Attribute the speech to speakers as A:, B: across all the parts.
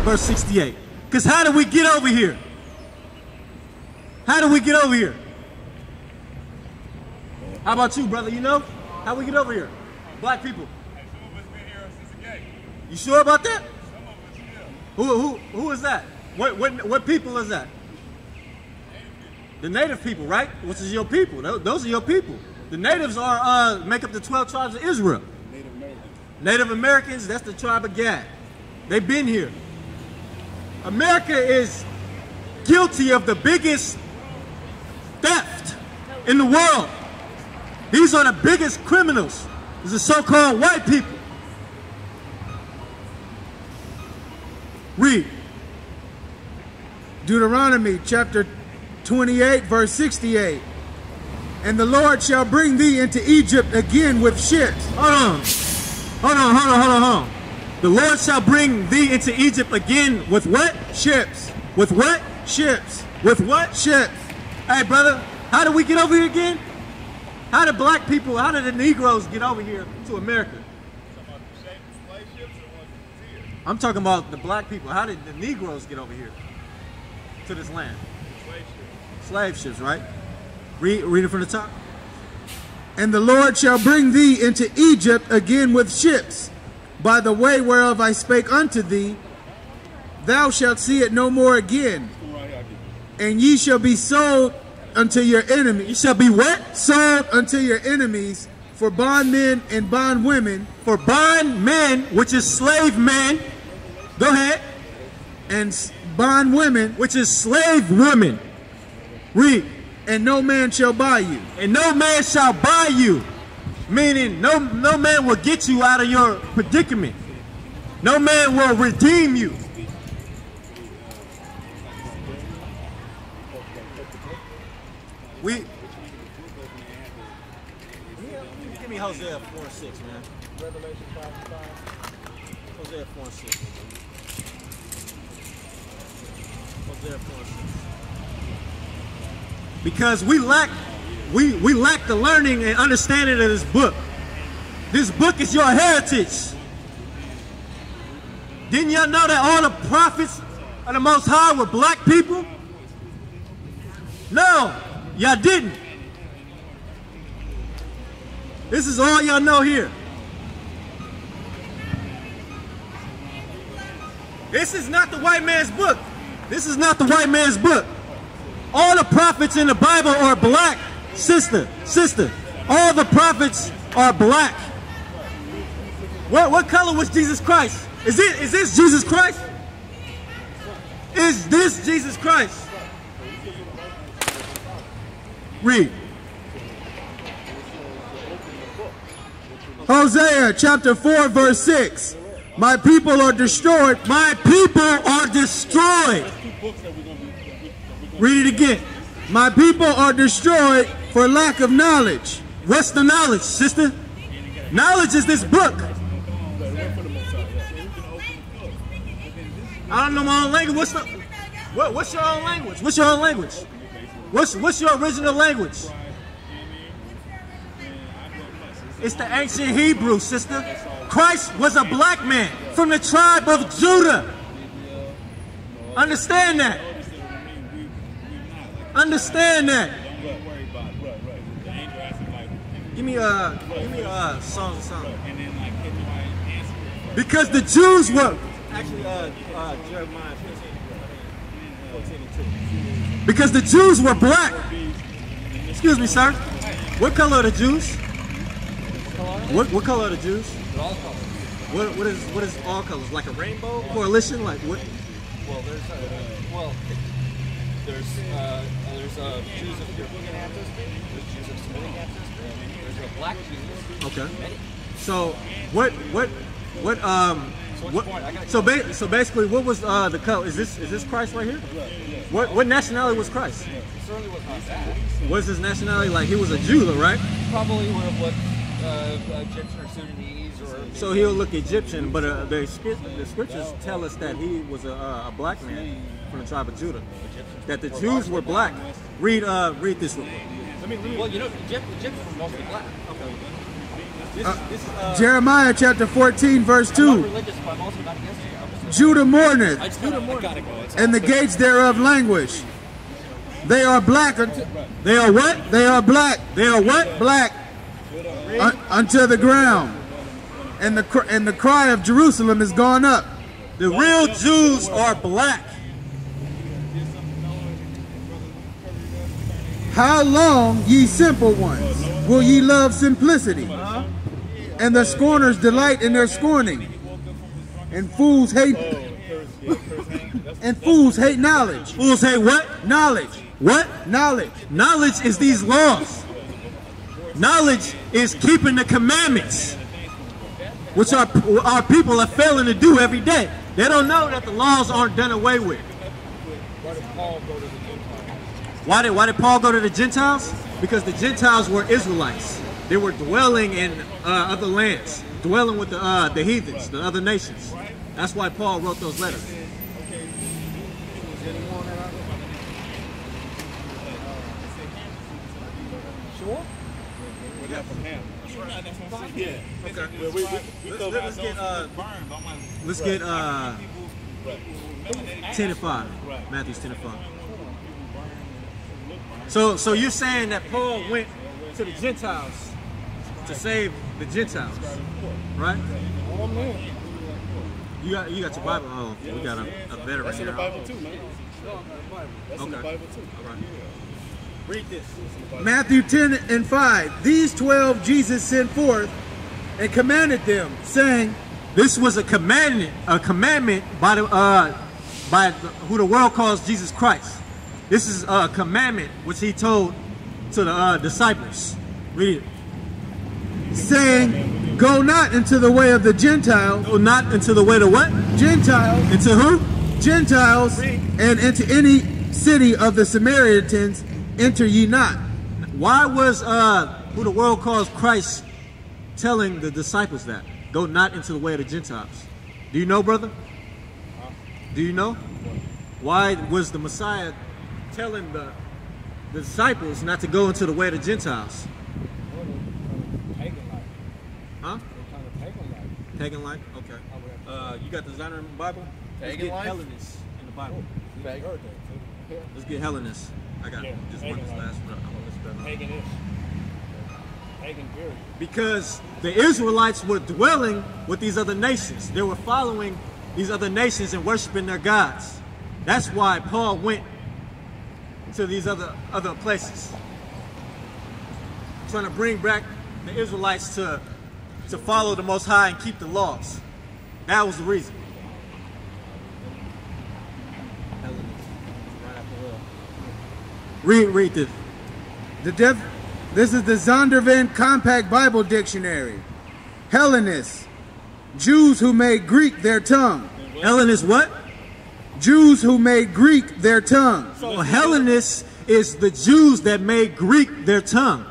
A: Verse 68. Because how did we get over here? How did we get over here? How about you, brother? You know? How we get over here? Black people.
B: Some of us been here since the gate.
A: You sure about that?
B: Some of us, yeah.
A: Who is that? What people is that? The native people, right? Which is your people. Those are your people. The natives are make up the 12 tribes of Israel.
B: Native Americans.
A: Native Americans, that's the tribe of Gad. They've been here. America is guilty of the biggest theft in the world. These are the biggest criminals. These are so-called white people. Read.
C: Deuteronomy chapter 28, verse 68. And the Lord shall bring thee into Egypt again with ships.
A: Hold on. The Lord shall bring thee into Egypt again with what?
C: Ships.
A: With what?
C: Ships.
A: With what?
C: Ships.
A: Hey, brother, how did we get over here again? How did black people, how did the Negroes get over here to America?
B: Slave ships or ones that was here?
A: I'm talking about the black people. How did the Negroes get over here to this land?
B: Slave ships.
A: Slave ships, right? Read it from the top.
C: And the Lord shall bring thee into Egypt again with ships, by the way whereof I spake unto thee. Thou shalt see it no more again. And ye shall be sold unto your enemies.
A: You shall be what?
C: Sold unto your enemies for bondmen and bondwomen.
A: For bondmen, which is slave men. Go ahead.
C: And bondwomen,
A: Which is slave women. Read.
C: and no man shall buy you.
A: And no man shall buy you. Meaning no man will get you out of your predicament. No man will redeem you. Give me Hosea 4:6, man. Revelation 5:5. Hosea 4:6. Hosea 4:6. Because we lack the learning and understanding of this book. This book is your heritage. Didn't y'all know that all the prophets of the Most High were black people? No, y'all didn't. This is all y'all know here. This is not the white man's book. This is not the white man's book. All the prophets in the Bible are black. Sister. All the prophets are black. What color was Jesus Christ? Is this Jesus Christ? Is this Jesus Christ? Read.
C: Hosea chapter 4 verse 6. My people are destroyed.
A: My people are destroyed. Read it again.
C: My people are destroyed for lack of knowledge.
A: What's the knowledge, sister? Knowledge is this book. I don't know my own language. What's your own language? What's your own language? What's your original language? It's the ancient Hebrew, sister. Christ was a black man from the tribe of Judah. Understand that. Understand that. Give me a song. Because the Jews were actually Jeremiah 14:2. Because the Jews were black. Excuse me, sir. What color are the Jews? What color are the Jews?
D: All colors.
A: What is all colors? Like a rainbow coalition? Like what?
D: Well, there's Jews of European ancestry. There's Jews of Semitic ancestry. There's black Jews.
A: Okay.
D: Many.
A: So what
D: what's
A: What,
D: the point? I gotta
A: so,
D: go.
A: so basically, what was the color? Is this Christ right here? What nationality was Christ?
D: He certainly was not that.
A: What's his nationality? Like he was a Jew, though, right?
D: Probably would have looked Egyptian or Sudanese or.
A: So he'll look Egyptian, but the scriptures tell us that he was a black man from the tribe of Judah. That the Jews were black. Read this real quick.
D: Well, you know, Egyptians were mostly black.
A: This is
C: Jeremiah chapter 14, verse
D: I'm not
C: 2.
D: religious, but I'm also not against it. I'm just-
C: Judah mourneth,
D: I gotta go. It's
C: and the gates thereof languish. They are black.
A: they are what?
C: They are black.
A: They are what?
C: Black unto the ground. And the cry of Jerusalem is gone up.
A: The real Jews are black.
C: How long, ye simple ones, will ye love simplicity? And the scorners delight in their scorning. And fools hate knowledge.
A: Fools say what?
C: Knowledge.
A: What?
C: Knowledge.
A: Knowledge is these laws. Knowledge is keeping the commandments, which our people are failing to do every day. They don't know that the laws aren't done away with. Why did Paul go to the Gentiles? Because the Gentiles were Israelites. They were dwelling in other lands, dwelling with the heathens, the other nations. That's why Paul wrote those letters.
D: Sure.
B: Yeah.
A: Let's get 10 and 5. Matthew's 10 and 5. So you're saying that Paul went to the Gentiles to save the Gentiles, right? You got your Bible. Oh, we got a veteran
B: That's in the
A: here.
B: Bible too, man. That's in the
A: Okay.
B: Bible too.
A: All right. Read this.
C: Matthew 10 and 5. These 12 Jesus sent forth and commanded them, saying,
A: This was a commandment by who the world calls Jesus Christ. This is a commandment which he told to the disciples. Read it.
C: saying, Go not into the way of the Gentiles.
A: Go not into the way to what?
C: Gentiles.
A: Into who?
C: Gentiles. And into any city of the Samaritans enter ye not.
A: Why was who the world calls Christ telling the disciples that? Go not into the way of the Gentiles. Do you know, brother? Do you know? Why was the Messiah telling the disciples not to go into the way of the Gentiles? Huh? Pagan life? Okay. You got the designer in the Bible?
D: Pagan life?
A: Hellenists in the Bible. Let's get Hellenists. I got just one this last one. I want this better.
B: Pagan-ish. Pagan period.
A: Because the Israelites were dwelling with these other nations. They were following these other nations and worshiping their gods. That's why Paul went to these other places, trying to bring back the Israelites to follow the Most High and keep the laws. That was the reason. Read this.
C: This is the Zondervan Compact Bible Dictionary. Hellenists, Jews who made Greek their tongue.
A: Hellenists what?
C: Jews who made Greek their tongue.
A: So Hellenists is the Jews that made Greek their tongue.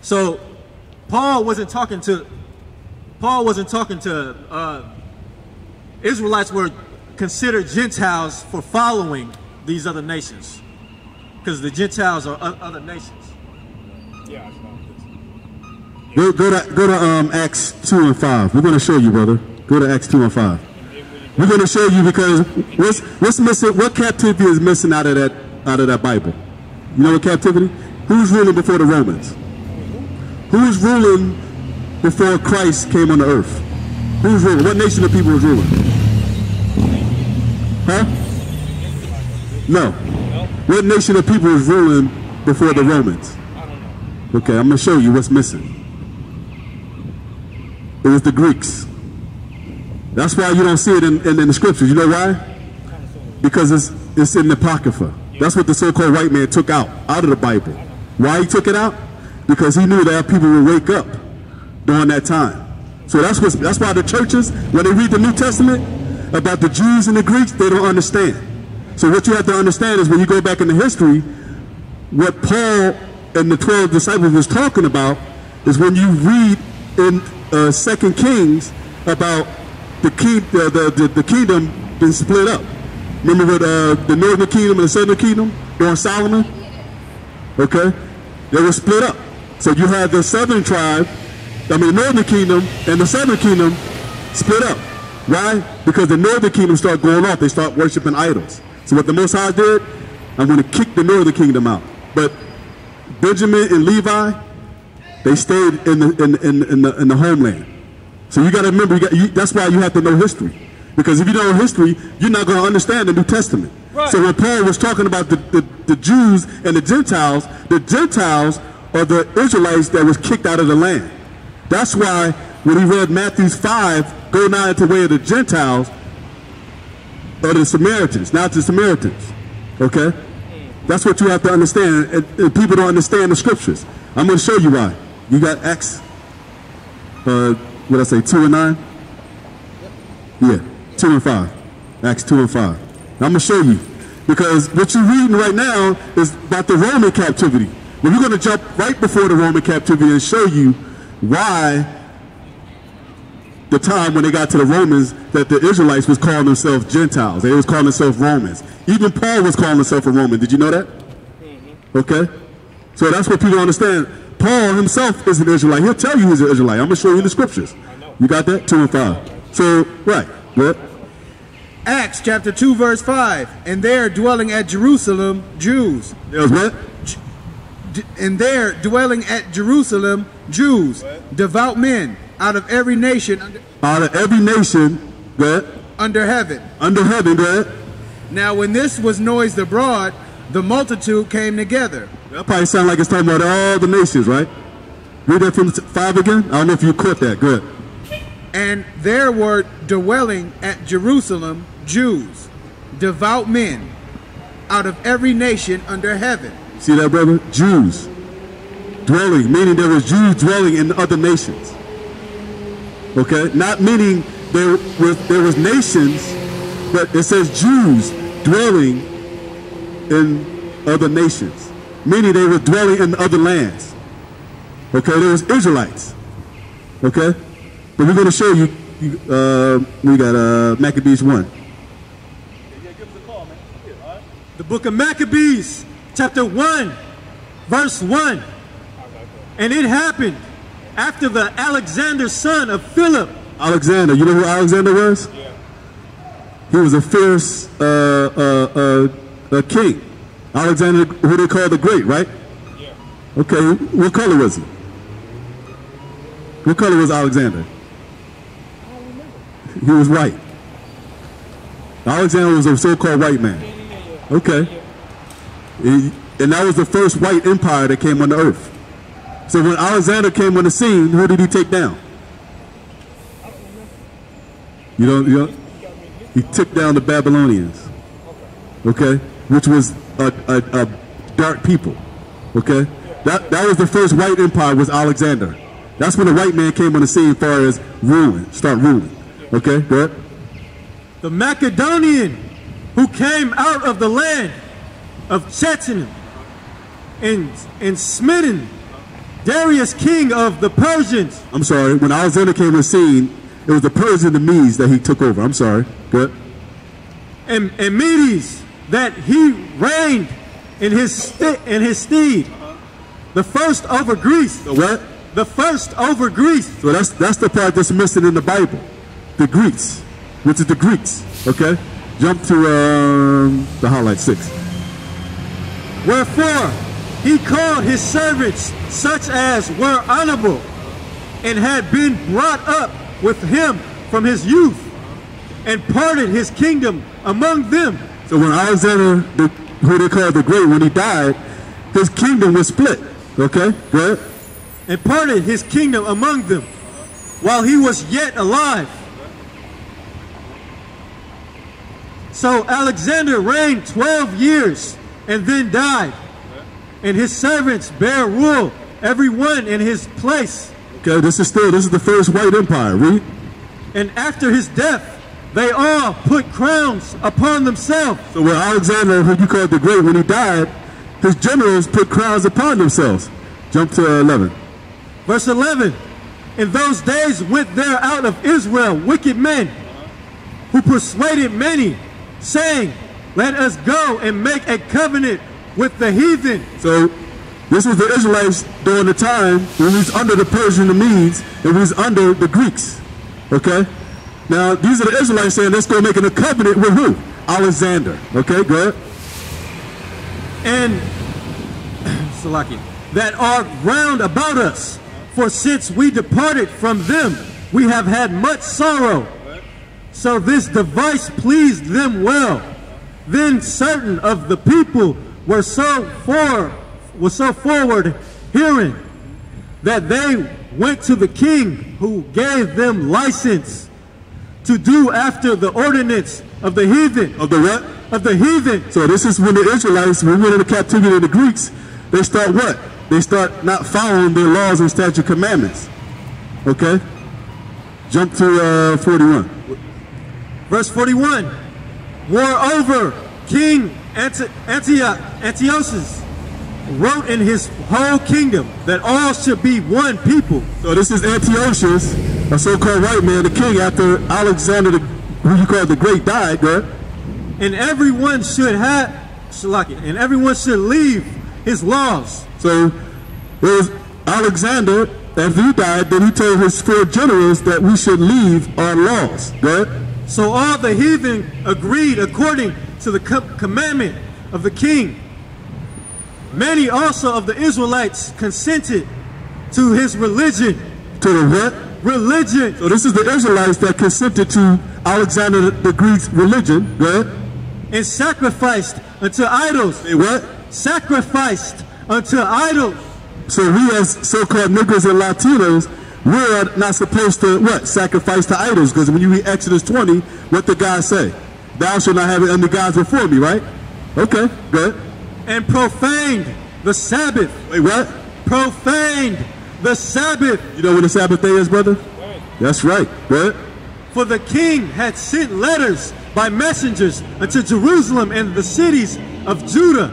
A: So Paul wasn't talking to Israelites were considered Gentiles for following these other nations, because the Gentiles are other nations.
B: Yeah, I know this.
E: Go to Acts 2 and 5. We're going to show you, brother. Go to Acts 2 and 5. We're going to show you, because what's missing? What captivity is missing out of that Bible? You know what captivity? Who's ruling before the Romans? Who's ruling before Christ came on the earth? Who's ruling? What nation of people was ruling? Huh? No. What nation of people was ruling before the Romans? Okay, I'm going to show you what's missing. It was the Greeks. That's why you don't see it in the scriptures. You know why? Because it's in the Apocrypha. That's what the so-called white man took out of the Bible. Why he took it out? Because he knew that people would wake up during that time. So that's why the churches, when they read the New Testament about the Jews and the Greeks, they don't understand. So what you have to understand is when you go back into history, what Paul and the 12 disciples was talking about is when you read in 2 Kings about the kingdom being split up. Remember what the northern kingdom and the southern kingdom during Solomon? Okay, they were split up. So you had the southern tribe, the northern kingdom and the southern kingdom split up. Why? Because the northern kingdom started going off. They start worshiping idols. So what the Most High did, I'm going to kick the northern kingdom out. But Benjamin and Levi, they stayed in the homeland. So you got to remember, that's why you have to know history. Because if you don't know history, you're not going to understand the New Testament. Right. So when Paul was talking about the Jews and the Gentiles are the Israelites that was kicked out of the land. That's why when he read Matthew 5, go now into the way of the Gentiles, or the Samaritans, not the Samaritans. Okay? That's what you have to understand. And people don't understand the scriptures. I'm going to show you why. You got Acts, what did I say, 2 and 9? Yeah, 2 and 5. Acts 2 and 5. Now I'm going to show you. Because what you're reading right now is about the Roman captivity. But we're going to jump right before the Roman captivity and show you why the time when they got to the Romans that the Israelites was calling themselves Gentiles. They was calling themselves Romans. Even Paul was calling himself a Roman. Did you know that? Okay? So that's what people understand. Paul himself is an Israelite. He'll tell you he's an Israelite. I'm going to show you in the scriptures. You got that? 2 and 5. So, right. Good.
C: Acts chapter 2 verse 5. And there dwelling at Jerusalem, Jews.
E: There's what?
C: And there dwelling at Jerusalem, Jews, devout men, out of every nation.
E: Out of every nation, go ahead.
C: Under heaven.
E: Under heaven, go ahead.
C: Now when this was noised abroad, the multitude came together.
E: That probably sounds like it's talking about all the nations, right? Read that from 5 again. I don't know if you caught that. Good.
C: And there were dwelling at Jerusalem Jews, devout men, out of every nation under heaven.
E: See that, brother? Jews. Dwelling, meaning there was Jews dwelling in other nations. Okay? Not meaning there was nations, but it says Jews dwelling in other nations. Meaning they were dwelling in other lands. Okay? There was Israelites. Okay? But we're going to show you, we got Maccabees 1.
A: The book of Maccabees, chapter 1, verse 1. And it happened after the Alexander, son of Philip.
E: Alexander, you know who Alexander was? Yeah. He was a fierce king. Alexander, who they call the Great, right? Yeah. Okay, what color was he? What color was Alexander?
A: I don't remember.
E: He was white. Alexander was a so-called white man. Okay. And that was the first white empire that came on the earth. So when Alexander came on the scene, who did he take down? You don't? He took down the Babylonians. Okay? Which was a dark people. Okay? That was the first white empire, was Alexander. That's when the white man came on the scene as far as start ruling. Okay? Go ahead.
A: The Macedonian who came out of the land of Chechen and smitten Darius, king of the Persians.
E: I'm sorry, when Alexander came on the scene, it was the Persians and the Medes that he took over. I'm sorry. Good.
A: And Medes, that he reigned in his stead. The first over Greece.
E: The what?
A: The first over Greece.
E: So that's the part that's missing in the Bible. The Greeks, which is the Greeks. Okay? Jump to the highlight 6.
A: Wherefore he called his servants, such as were honorable, and had been brought up with him from his youth, and parted his kingdom among them.
E: So when Alexander, who they call the Great, when he died, his kingdom was split. Okay, go ahead.
A: And parted his kingdom among them, while he was yet alive. So Alexander reigned 12 years, and then died. And his servants bare rule, every one in his place.
E: Okay, this is the first white empire. Read.
A: And after his death, they all put crowns upon themselves.
E: So when Alexander, who you call the Great, when he died, his generals put crowns upon themselves. Jump to 11.
A: Verse 11. In those days went there out of Israel wicked men who persuaded many, saying, let us go and make a covenant with the heathen.
E: So this was the Israelites during the time when we was under the Persian, the Medes, and we was under the Greeks. Okay? Now, these are the Israelites saying, let's go making a covenant with who? Alexander. Okay, go ahead.
A: And, Salaki, that are round about us. For since we departed from them, we have had much sorrow. So this device pleased them well. Then certain of the people were so forward hearing that they went to the king, who gave them license to do after the ordinance of the heathen.
E: Of the what?
A: Of the heathen.
E: So this is when the Israelites, when we went into captivity of the Greeks, they start what? They start not following their laws and statute commandments. Okay? Jump to 41.
A: Verse 41. Moreover, King Antiochus wrote in his whole kingdom that all should be one people.
E: So this is Antiochus, a so-called white man, the king after Alexander, who you call the Great, died. Go ahead.
A: And everyone should have, and everyone should leave his laws.
E: So it was Alexander, after he died, then he told his 4 generals that we should leave our laws. Go ahead.
A: So all the heathen agreed according to the commandment of the king. Many also of the Israelites consented to his religion.
E: To the what?
A: Religion.
E: So this is the Israelites that consented to Alexander the Greek's religion. Go ahead.
A: And sacrificed unto idols.
E: They what?
A: Sacrificed unto idols.
E: So we as so-called Negroes and Latinos, we're not supposed to what? Sacrifice to idols. Because when you read Exodus 20, what did God say? Thou shalt not have any gods before me, right? Okay, good.
A: And profaned the Sabbath.
E: Wait, what?
A: Profaned the Sabbath.
E: You know what the Sabbath day is, brother? Right. That's right. Good.
A: For the king had sent letters by messengers unto Jerusalem and the cities of Judah,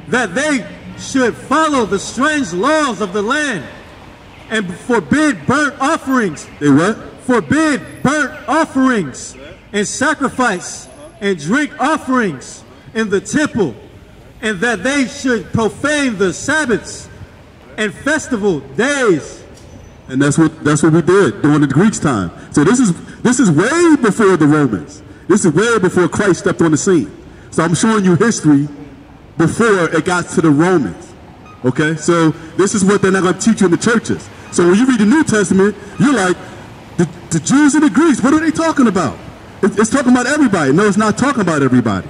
A: that they should follow the strange laws of the land and forbid burnt offerings.
E: They what?
A: Forbid burnt offerings and sacrifice and drink offerings in the temple, and that they should profane the Sabbaths and festival days.
E: And that's what we did during the Greeks' time. So this is way before the Romans. This is way before Christ stepped on the scene. So I'm showing you history before it got to the Romans. Okay? So this is what they're not going to teach you in the churches. So when you read the New Testament, you're like, the Jews and the Greeks, what are they talking about? It's talking about everybody. No, it's not talking about everybody.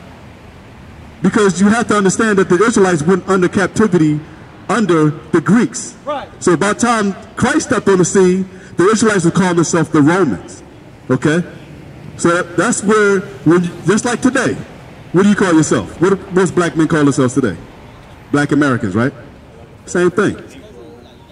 E: Because you have to understand that the Israelites went under captivity under the Greeks.
A: Right.
E: So by the time Christ stepped on the scene, the Israelites would call themselves the Romans. Okay? So that's where, just like today, what do you call yourself? What most black men call themselves today? Black Americans, right? Same thing.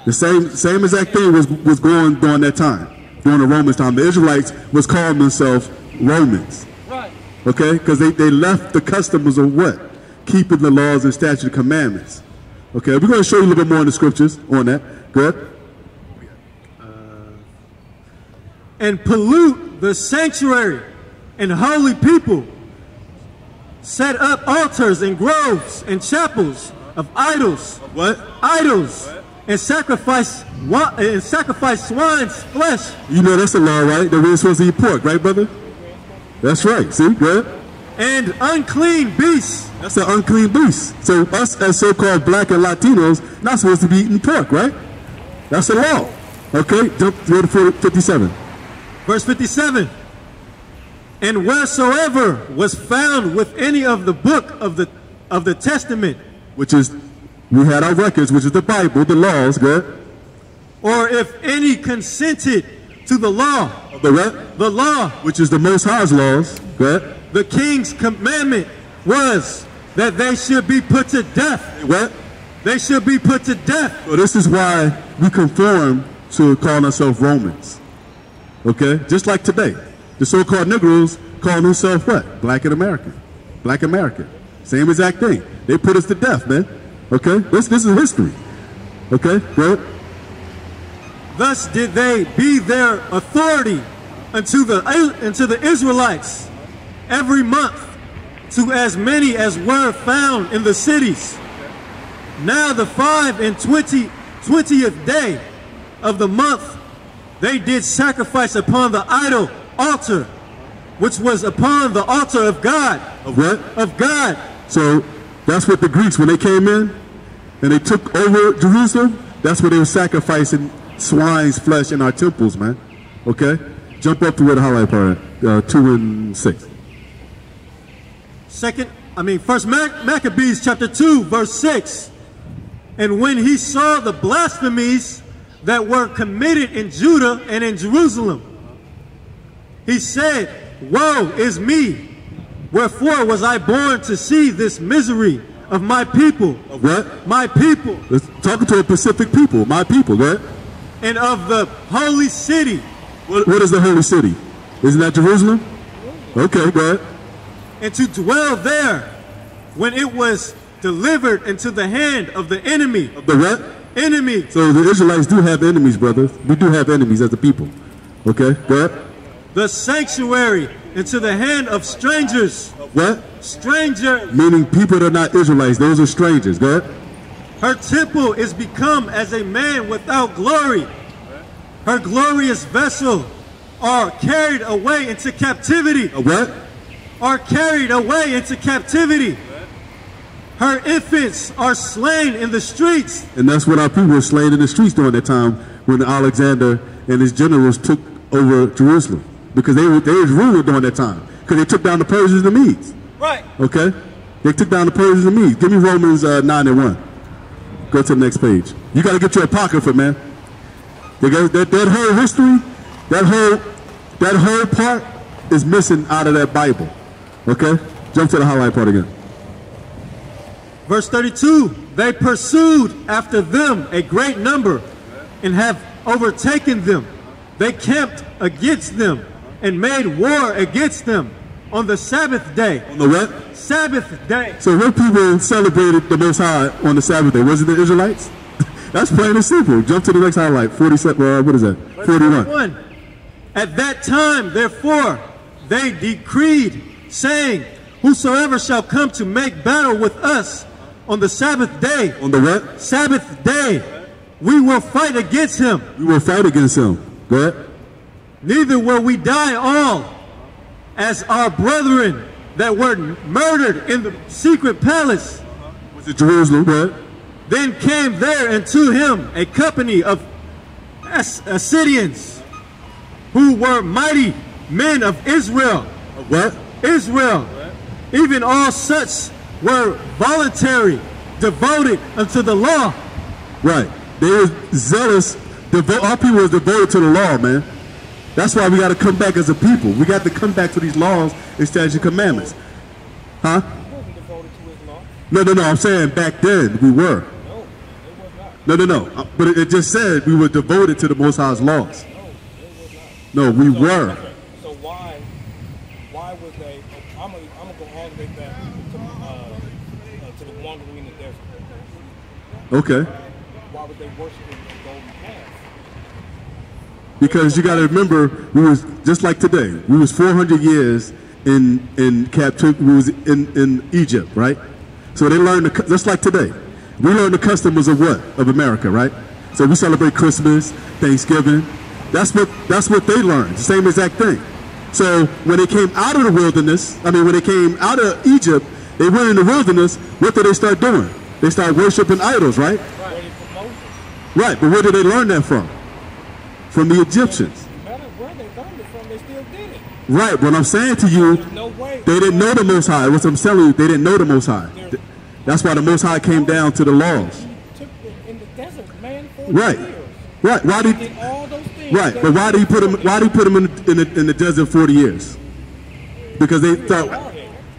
E: The same exact thing was going during that time, during the Romans time. The Israelites was calling themselves Romans.
A: Right.
E: Okay? Because they left the customs of what? Keeping the laws and statutes and commandments. Okay, we're going to show you a little bit more in the scriptures on that. Go ahead.
A: And pollute the sanctuary and holy people. Set up altars and groves and chapels of idols.
E: What?
A: Idols. What? And sacrifice swine's flesh.
E: You know that's a law, right? That we're supposed to eat pork, right, brother? That's right. See, go ahead.
A: And unclean beasts.
E: That's an unclean beast. So us as so-called black and Latinos not supposed to be eating pork, right? That's a law. Okay, jump to 57.
A: Verse 57. And wheresoever was found with any of the book of the testament,
E: which is, we had our records, which is the Bible, the laws, good.
A: Or if any consented to the law.
E: The what?
A: The law.
E: Which is the Most High's laws, good.
A: The king's commandment was that they should be put to death.
E: What?
A: They should be put to death.
E: So this is why we conform to calling themselves Romans. Okay? Just like today. The so-called Negroes call themselves what? Black and American. Black American. Same exact thing. They put us to death, man. Okay? This is history. Okay? Right?
A: Thus did they be their authority unto the Israelites every month, to as many as were found in the cities. Now the 25th day of the month they did sacrifice upon the idol altar, which was upon the altar of God.
E: Of what?
A: Of God.
E: So that's what the Greeks, when they came in and they took over Jerusalem, that's what they were sacrificing swine's flesh in our temples, man. Okay? Jump up to where the highlight part, 2 and 6.
A: First Maccabees chapter 2, verse 6. And when he saw the blasphemies that were committed in Judah and in Jerusalem, he said, woe is me! Wherefore was I born to see this misery of my people?
E: Of what?
A: My people.
E: It's talking to a Pacific people, my people, right?
A: And of the holy city.
E: What is the holy city? Isn't that Jerusalem? Okay, go ahead.
A: And to dwell there when it was delivered into the hand of the enemy.
E: Of the what?
A: Enemy.
E: So the Israelites do have enemies, brothers. We do have enemies as a people. Okay, go ahead.
A: The sanctuary into the hand of strangers.
E: What?
A: Strangers.
E: Meaning people that are not Israelites. Those are strangers. Go ahead.
A: Her temple is become as a man without glory. Her glorious vessel are carried away into captivity.
E: What?
A: Are carried away into captivity. Her infants are slain in the streets.
E: And that's what our people were slain in the streets during that time when Alexander and his generals took over Jerusalem. Because they was ruling during that time. Because they took down the Persians and the Medes.
A: Right.
E: Okay? They took down the Persians and the Medes. Give me Romans 9 and 1. Go to the next page. You got to get your apocrypha, man. That whole history, that whole part is missing out of that Bible. Okay? Jump to the highlight part again.
A: Verse 32, they pursued after them a great number and have overtaken them. They camped against them and made war against them on the Sabbath day.
E: On the what?
A: Sabbath day.
E: So what people celebrated the Most High on the Sabbath day? Was it the Israelites? That's plain and simple. Jump to the next highlight. 47. What is that? 41.
A: At that time, therefore, they decreed, saying, whosoever shall come to make battle with us on the Sabbath day.
E: On the what?
A: Sabbath day. We will fight against him.
E: We will fight against him. Go ahead.
A: Neither will we die all, as our brethren that were murdered in the secret palace.
E: Was it Jerusalem? Go ahead.
A: Then came there unto him a company of Assyrians, who were mighty men of Israel.
E: Of what?
A: Israel. What? Even all such were voluntary, devoted unto the law.
E: Right. They were zealous. Our people was devoted to the law, man. That's why we got to come back as a people. We got to come back to these laws and statutes and commandments. Huh? No. I'm saying back then we were. No. But it just said we were devoted to the Most High's laws. No, we were.
D: So why was they? I'm gonna go all the way back to the wandering in the desert.
E: Okay.
D: Why were they worshiping the golden calf?
E: Because you got to remember, we was just like today. We was 400 years in captivity. We was in Egypt, right? So they learned just like today. We learned the customs of what? Of America, right? So we celebrate Christmas, Thanksgiving. That's what they learned. The same exact thing. So when they came out of the wilderness, when they came out of Egypt, they went in the wilderness. What did they start doing? They started worshiping idols, right? Right. But where did they learn that from? From the Egyptians.
D: No matter where they learned it from, they still did it.
E: Right. What I'm saying to you, they didn't know the Most High. What I'm telling you, they didn't know the Most High. That's why the Most High came down to the laws.
D: Took them in the desert, man, 40
E: right.
D: years.
E: Right. Why did?
D: Did all those things.
E: Right. But why did he put them? Why did he put them in the desert 40 years? Because they thought.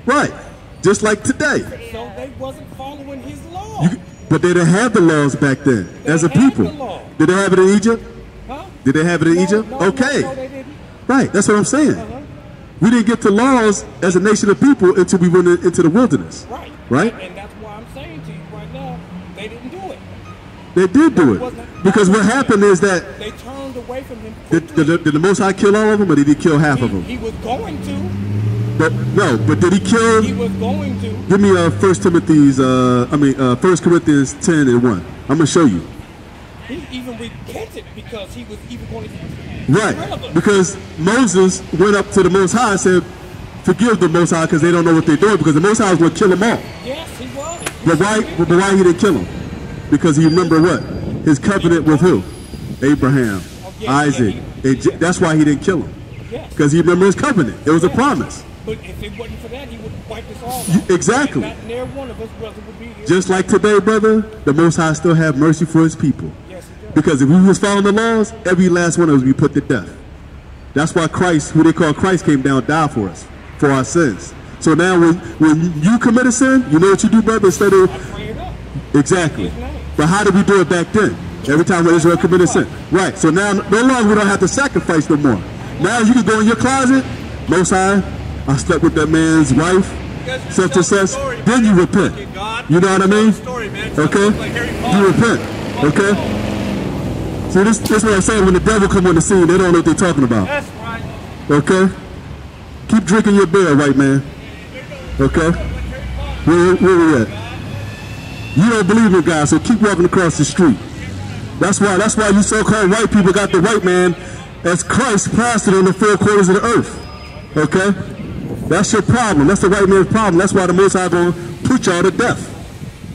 E: Right. Just like today.
D: So they wasn't following his law.
E: But they didn't have the laws back then. As a people. Did they have it in Egypt? Did they have it in Egypt? Okay.
D: No, they didn't.
E: Right, that's what I'm saying.
D: Uh-huh.
E: We didn't get to laws as a nation of people until we went into the wilderness.
D: Right.
E: Right?
D: And that's why I'm saying to you right now, they didn't do it.
E: They did do it. Because what happened is that
D: They turned away from him.
E: did the Most High kill all of them, or did he kill half of them?
D: He was going to.
E: But did he kill?
D: He was going to.
E: Give me 1 Corinthians 10 and 1. I'm gonna show you.
D: He even repented because he was even going to get
E: Right,
D: rid of them.
E: because Moses went up to the Most High and said, "Forgive the Most High because they don't know what they're doing." Because the Most High was going to kill them all.
D: Yes, he was.
E: But why he didn't kill them? Because he remembered what? His covenant with who? Abraham, Isaac. That's why he didn't kill them.
D: Yes.
E: Because he remembered his covenant. It was a promise.
D: But if it wasn't for that, he would wipe us all out.
E: Exactly.
D: Not near one of us brothers would be here.
E: Just like today, brother, the Most High still have mercy for his people.
D: Yes, he does.
E: Because if we was following the laws, every last one of us would be put to death. That's why Christ, who they call Christ, came down and died for us, for our sins. So now when you commit a sin, you know what you do, brother? Instead of...
D: I pray it up.
E: Exactly. But how did we do it back then? Every time when Israel committed sin. Right. So now, no longer we don't have to sacrifice no more. Now you can go in your closet, Most High, I slept with that man's wife, such and such, then you repent. You know what I mean? Okay? You repent. Okay? See, this is what I'm saying. When the devil come on the scene, they don't know what they're talking about.
D: That's right.
E: Okay? Keep drinking your beer, white man. Okay? Where we at? You don't believe in God, so keep walking across the street. That's why you so-called white people got the white man as Christ plastered on the 4 corners of the earth. Okay? That's your problem. That's the white man's problem. That's why the Most High gonna put y'all to death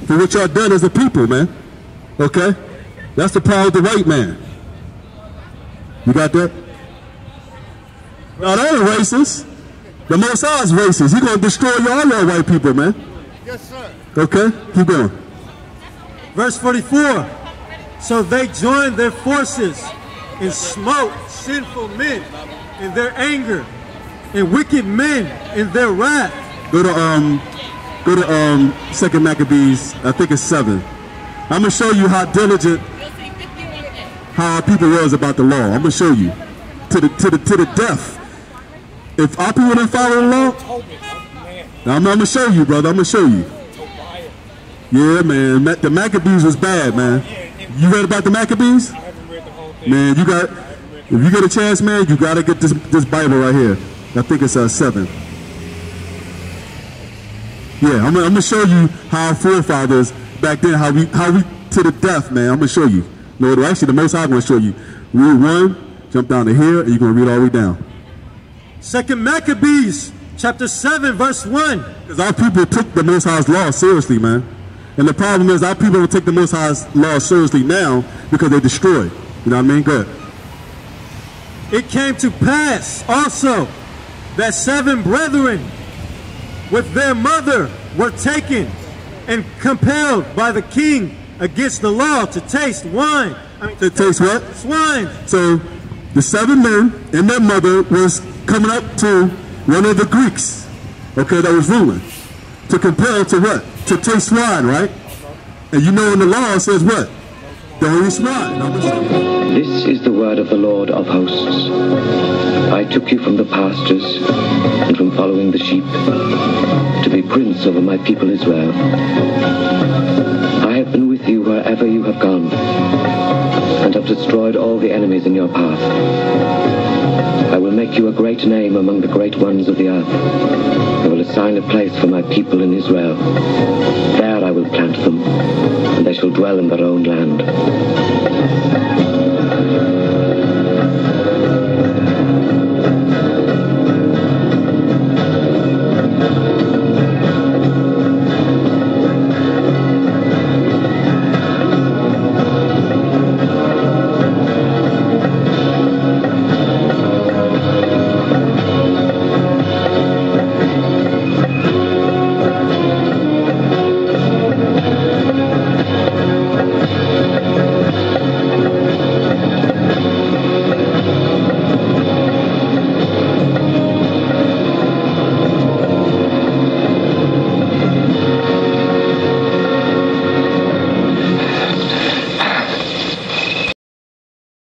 E: for what y'all done as a people, man. Okay? That's the problem with the white man. You got that? No, that ain't racist. The Most High is racist. He gonna destroy all y'all white people, man.
B: Yes, sir.
E: Okay? Keep going.
A: Verse 44. So they joined their forces and smote sinful men in their anger and wicked men in their wrath.
E: Go to 2 Maccabees, I think it's 7. I'm gonna show you how diligent how our people was about the law. I'm gonna show you to the death. If our people didn't follow the law, now I'm gonna show you, brother. I'm gonna show you. Yeah, man. The Maccabees was bad, man. You read about the Maccabees?
D: I haven't read the whole thing.
E: Man, if you get a chance, man, you gotta get this Bible right here. I think it's 7. Yeah, I'm gonna show you how our forefathers back then, how we to the death, man. I'm gonna show you. Lord, actually, the Most High gonna show you. Read 1, jump down to here, and you're gonna read all the way down.
A: 2 Maccabees, chapter 7, verse 1.
E: Because our people took the Most High's law seriously, man. And the problem is our people don't take the Most High's law seriously now because they destroy. You know what I mean? Go ahead.
A: It came to pass also that 7 brethren with their mother were taken and compelled by the king against the law to taste wine.
E: To taste what?
A: Wine.
E: So the 7 men and their mother was coming up to one of the Greeks, okay, that was ruling, to compel to what? To taste wine, right? And you know in the law it says what? Don't eat swine.
F: This is the word of the Lord of hosts. I took you from the pastures and from following the sheep to be prince over my people Israel. I have been with you wherever you have gone and have destroyed all the enemies in your path. I will make you a great name among the great ones of the earth. I will assign a place for my people in Israel. There I will plant them, and they shall dwell in their own land.